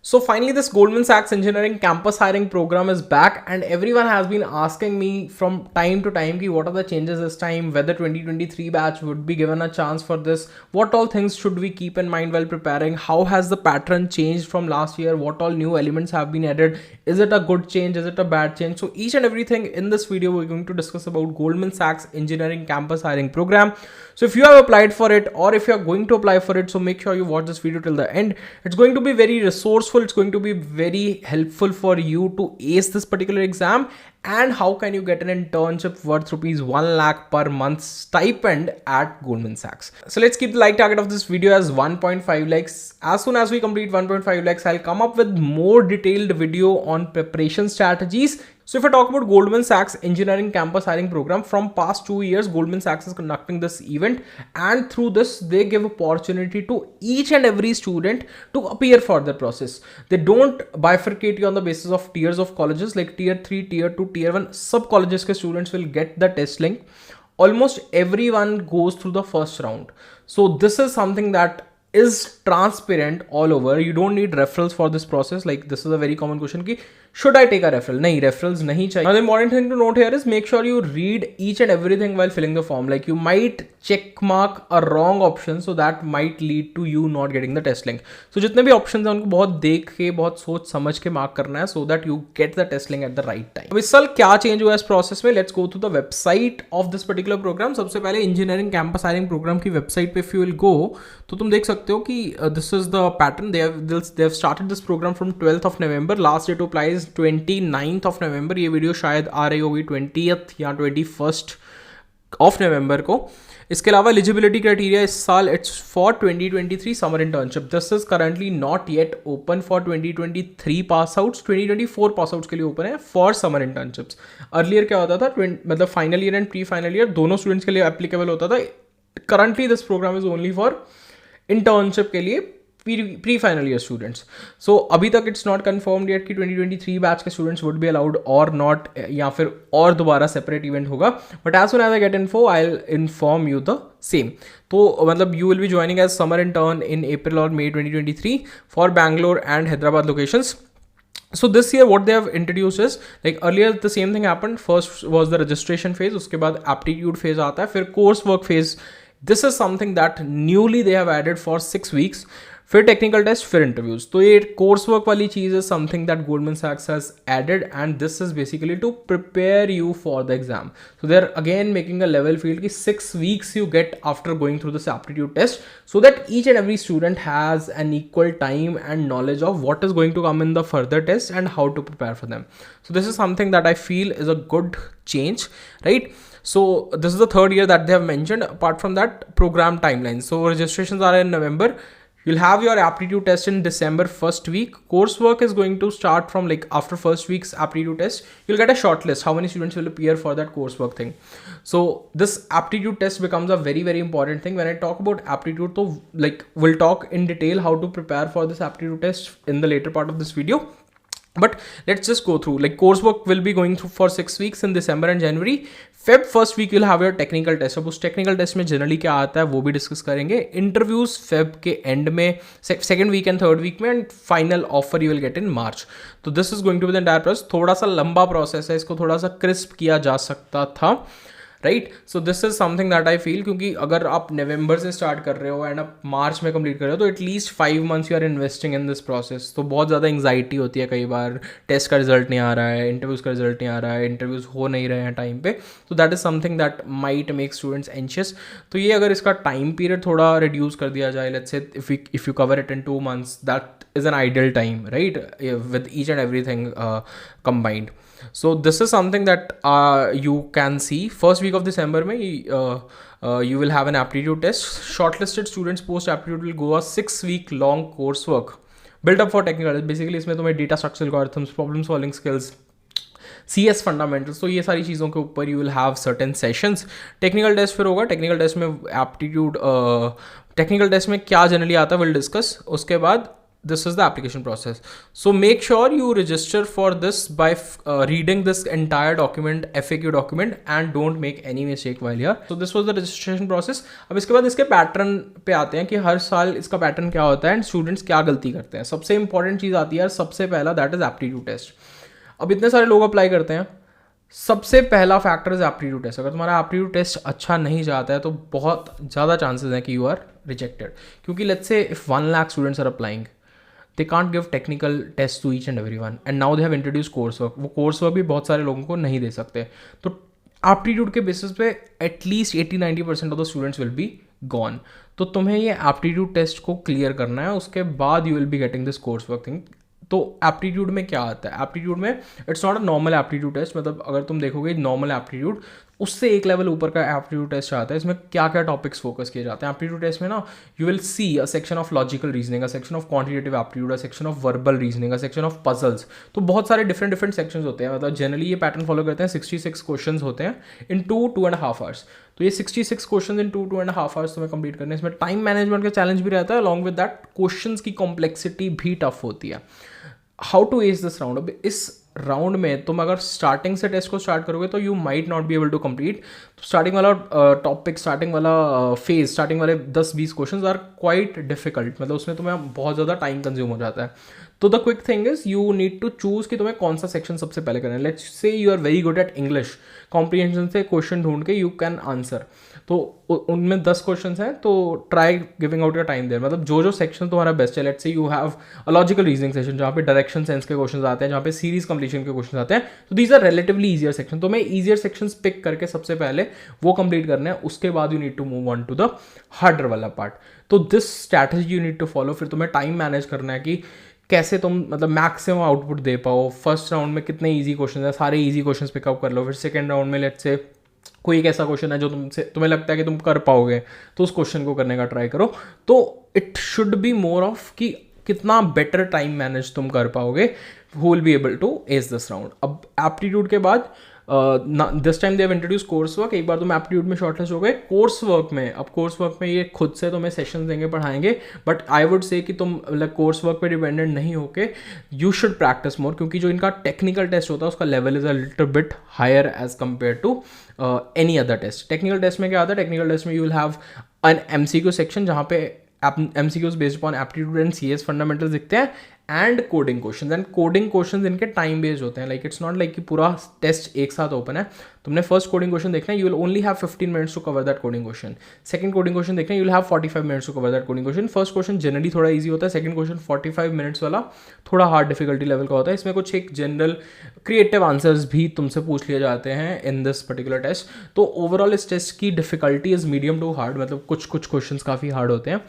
So finally, this Goldman Sachs Engineering Campus Hiring Program is back, and everyone has been asking me from time to time ki what are the changes this time, whether 2023 batch would be given a chance for this, what all things should we keep in mind while preparing, how has the pattern changed from last year, what all new elements have been added, is it a good change, is it a bad change? So each and everything in this video we're going to discuss about Goldman Sachs Engineering Campus Hiring Program. So if you have applied for it or if you're going to apply for it, so make sure you watch this video till the end. It's going to be very resourceful. It's going to be very helpful for you to ace this particular exam. And how can you get an internship worth rupees 1 lakh per month stipend at Goldman Sachs? So let's keep the like target of this video as 1.5 lakhs. As soon as we complete 1.5 lakhs, I'll come up with more detailed video on preparation strategies. So if I talk about Goldman Sachs Engineering Campus Hiring Program, from past 2 years, Goldman Sachs is conducting this event, and through this, they give opportunity to each and every student to appear for the process. They don't bifurcate you on the basis of tiers of colleges, like tier 3, tier 2, tier 1. Sub colleges ke students will get the test link. Almost everyone goes through the first round. So this is something that is transparent all over. You don't need referrals for this process. Like, this is a very common question ki should I take a referral? Nahi, referrals nahi chahiye. Now the important thing to note here is make sure you read each and everything while filling the form. Like, you might check mark a wrong option, so that might lead to you not getting the test link. So जितने भी options हैं उनको बहुत देख के बहुत सोच समझ के mark करना है, so that you get the test link at the right time. अब इस साल क्या change हुआ इस process में? Let's go to the website of this particular program. सबसे पहले engineering campus hiring program की website पे if you will go, तो तुम देख सकते हो कि this is the pattern. They have started this program from 12th of November. Last date to apply is 29th of November. ये वीडियो शायद आ रही होगी 20th या 21st of November को. इसके अलावा एलिजिबिलिटी क्राइटेरिया इस साल it's for 2023 summer internship. This is currently not yet open for 2023 pass outs. 2024 pass outs के लिए ओपन है फॉर समर इंटर्नशिप्स. अर्लियर क्या होता था, मतलब final year and pre final year दोनों स्टूडेंट्स के लिए एप्लीकेबल होता था. Currently this programme is only for internship के लिए pre final year students. So अभी तक इट्स नॉट कन्फर्म्ड येट कि 2023 बैच के students would be allowed or not, या फिर और दोबारा सेपरेट इवेंट होगा. But as soon as I get info I will inform you the same. तो मतलब you will be joining as summer intern in April और May 2023 for Bangalore and Hyderabad locations. So this year what they have introduced is, like earlier the same thing happened. First was the registration phase, उसके बाद aptitude phase आता है, फिर course work phase. This is something that newly they have added for 6 weeks. फिर technical test, फिर interviews. तो ये course work वाली चीज है समथिंग दैट गोल्डमैन सैक्स has added, and this is basically to prepare you for the exam. So they are again making a level field की 6 weeks you get after going through this aptitude test, so that each and every student has an equal time and knowledge of what is going to come in the further test and how to prepare for them. So this is something that I feel is a good change, right? So this is the 3rd year that they have mentioned. Apart from that, program timelines. So registrations are in November. You'll have your aptitude test in December first week. Coursework is going to start from, like, after first week's aptitude test. You'll get a short list. How many students will appear for that coursework thing? So this aptitude test becomes a very, very important thing. When I talk about aptitude, so like we'll talk in detail how to prepare for this aptitude test in the later part of this video. But let's just go through. Like, coursework will be going through for 6 weeks in December and January. Feb first week you'll have your technical test. अब उस technical test में generally क्या आता है वो भी discuss करेंगे. Interviews Feb के end में, second week and third week में, and final offer you will get in March. तो this is going to be the entire process. थोड़ा सा लंबा process है, इसको थोड़ा सा crisp किया जा सकता था, right. So this is something that I feel, क्योंकि अगर आप नवंबर से स्टार्ट कर रहे हो एंड आप मार्च में कंप्लीट कर रहे हो, तो at least 5 months you are investing in this process. तो बहुत ज़्यादा एंग्जाइटी होती है कई बार, टेस्ट का रिजल्ट नहीं आ रहा है, इंटरव्यूज़ का रिजल्ट नहीं आ रहा है, इंटरव्यूज़ हो नहीं रहे हैं टाइम पे. तो that is something that might make students anxious. तो ये अगर इसका टाइम पीरियड थोड़ा रिड्यूस कर दिया जाए, let's say if you cover it in 2 months, that is an ideal time, right, with each and everything combined. So this is something that you can see. First week of December mein you will have an aptitude test. Shortlisted students post aptitude will go a 6-week long coursework built up for technical. Basically इसमें तुम्हें data structural algorithms, problem solving skills, CS fundamentals, तो ये सारी चीज़ों के ऊपर you will have certain sessions. Technical test फिर होगा. टेक्निकल टेस्ट में एप्टीट्यूड, टेक्निकल टेस्ट में क्या जनरली आता है विल डिस्कस. उसके बाद this is the application process. So make sure you register for this by reading this entire document, FAQ document, and don't make any mistake while here. So this was the registration process. अब इसके बाद इसके pattern पे आते हैं कि हर साल इसका पैटर्न क्या होता है एंड स्टूडेंट्स क्या गलती करते हैं. सबसे इंपॉर्टेंट चीज़ आती है सबसे पहला, दैट इज एप्टीट्यूड टेस्ट. अब इतने सारे लोग अप्लाई करते हैं, सबसे पहला फैक्टर इज एप्टीट्यूड टेस्ट. अगर तुम्हारा एप्टीट्यूड टेस्ट अच्छा नहीं जाता है तो बहुत ज़्यादा चांसेस हैं कि यू आर रिजेक्टेड. क्योंकि let's say if 1 lakh students are applying, they can't give technical tests to each and everyone, and now they have introduced coursework. वो coursework भी बहुत सारे लोगों को नहीं दे सकते. तो aptitude के basis पे at least 80-90% of the students will be gone. तो तुम्हें ये aptitude test को clear करना है, उसके बाद you will be getting this coursework thing. तो एप्टीट्यूड में क्या आता है? एप्टीट्यूड में it's not a normal aptitude test. मतलब अगर तुम देखोगे नॉर्मल एप्टीट्यूड, उससे एक लेवल ऊपर का एप्टीट्यूड टेस्ट आता है. इसमें क्या क्या टॉपिक्स फोकस किए जाते हैं एप्टीट्यूड टेस्ट में ना? You will see a section of logical reasoning, a section of quantitative aptitude, a section of verbal reasoning, a section of puzzles. तो बहुत सारे डिफरेंट सेक्शंस होते हैं. मतलब जनरली ये पैटर्न फॉलो करते हैं. 66 क्वेश्चन होते हैं इन 2.5 आवर्स. तो ये 66 क्वेश्चन इन 2.5 आवर्स तुम्हें कंप्लीट करने. इसमें टाइम मैनेजमेंट का चैलेंज भी रहता है, अलॉन्ग विद दैट क्वेश्चन की कॉम्प्लेक्सिटी भी टफ होती है. How to ace this round? अब इस राउंड में तुम अगर स्टार्टिंग से टेस्ट को स्टार्ट करोगे तो you might not be able to complete. Starting वाला टॉपिक, स्टार्टिंग वाला फेज, स्टार्टिंग वाले 10-20 क्वेश्चंस आर क्वाइट डिफिकल्ट. मतलब उसमें तुम्हें बहुत ज़्यादा टाइम कंज्यूम हो जाता है. तो the quick thing is you need to choose कि तुम्हें कौन सा सेक्शन सबसे पहले करना है. Let's say you are very good at English, comprehension से क्वेश्चन ढूंढ के यू कैन आंसर. तो उनमें 10 क्वेश्चन हैं, तो try giving out your time there. मतलब जो सेक्शन तुम्हारा बेस्ट है, let's say you have a logical reasoning section जहाँ पे डायरेक्शन सेंस के क्वेश्चन आते हैं, जहाँ पे सीरीज कंप्लीशन के क्वेश्चन आते हैं. तो these are relatively easier section. तो मैं ईजियर सेक्शंस पिक करके सबसे पहले वो कंप्लीट करना है. उसके बाद you need to move on to the harder वाला पार्ट. तो this strategy you need to follow. फिर तुम्हें टाइम मैनेज करना है कि कैसे तुम मतलब मैक्सिमम आउटपुट दे पाओ. फर्स्ट राउंड में कितने ईजी क्वेश्चन है, सारे ईजी क्वेश्चन पिकअप कर लो. फिर सेकेंड राउंड में लेट्स से कोई एक ऐसा क्वेश्चन है जो तुम्हें लगता है कि तुम कर पाओगे, तो उस क्वेश्चन को करने का ट्राई करो. तो it should be more of कि कितना बेटर टाइम मैनेज तुम कर पाओगे, who will be able to ace this round. अब एप्टीट्यूड के बाद this time they have introduce coursework. एक बार तुम एप्टीट्यूड में शॉर्टलिस्ट हो गए. कोर्स वर्क में ये खुद से तुम्हें सेशन देंगे, पढ़ाएंगे. बट आई वुड से कि तुम मतलब कोर्स वर्क पे डिपेंडेंट नहीं होके यू शुड प्रैक्टिस मोर. क्योंकि जो इनका टेक्निकल टेस्ट होता है उसका level is a little bit higher as compare to any other test. Technical test में क्या आता है? टेक्निकल टेस्ट में you will have an MCQ section जहाँ पे MCQs based upon aptitude and CS fundamentals दिखते हैं, and coding question. And coding question इनके टाइम बेस्ड होते हैं. लाइक इट्स नॉट लाइक कि पूरा टेस्ट एक साथ ओपन है. तुमने फर्स्ट कोडिंग क्वेश्चन देखना है, you will only have 15 minutes to cover that coding question. Second coding question देखना है, you will have 45 minutes to cover that coding question. First question generally थोड़ा इजी होता है. सेकंड क्वेश्चन 45 मिनट्स वाला थोड़ा hard difficulty level का होता है. इसमें कुछ एक जनरल क्रिएटिव आंसर्स भी तुमसे पूछ लिए जाते हैं इन दिस पर्टिकुलर टेस्ट. तो ओवरऑल इस टेस्ट की difficulty is medium to hard. मतलब कुछ क्वेश्चन काफ़ी हार्ड होते हैं.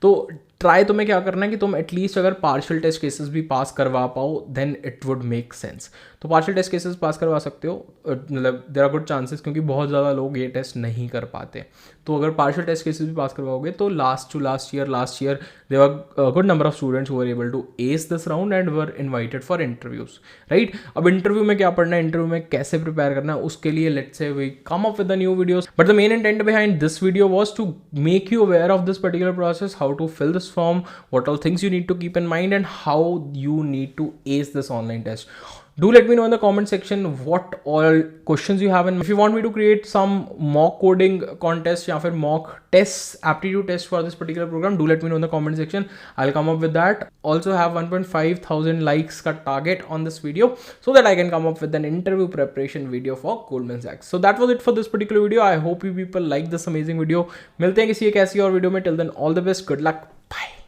तो ट्राई तुम्हें क्या करना है कि तुम एटलीस्ट अगर पार्शियल टेस्ट केसेस भी पास करवा पाओ, then it would make sense. तो पार्शियल टेस्ट केसेस पास करवा सकते हो. मतलब देयर आर गुड चांसेस, क्योंकि बहुत ज़्यादा लोग ये टेस्ट नहीं कर पाते. तो अगर पार्शियल टेस्ट केसेस भी पास करवाओगे तो last year there are good number of students who were able to ace this round and were invited for interviews, right. अब इंटरव्यू में क्या पढ़ना है, इंटरव्यू में कैसे प्रिपेयर करना है, उसके लिए let's say we come up with the new videos. But the main intent behind this video was to make you aware of this particular process, how to fill this form, what all things you need to keep in mind, and how you need to ace this online test. Do let me know in the comment section what all questions you have, and if you want me to create some mock coding contest या फिर mock tests, aptitude test for this particular program, do let me know in the comment section. I'll come up with that. Also have 1.5 thousand likes का target on this video so that I can come up with an interview preparation video for Goldman Sachs. So that was it for this particular video. I hope you people like this amazing video. मिलते हैं किसी एक ऐसी और video में. Till then, all the best. Good luck. Bye.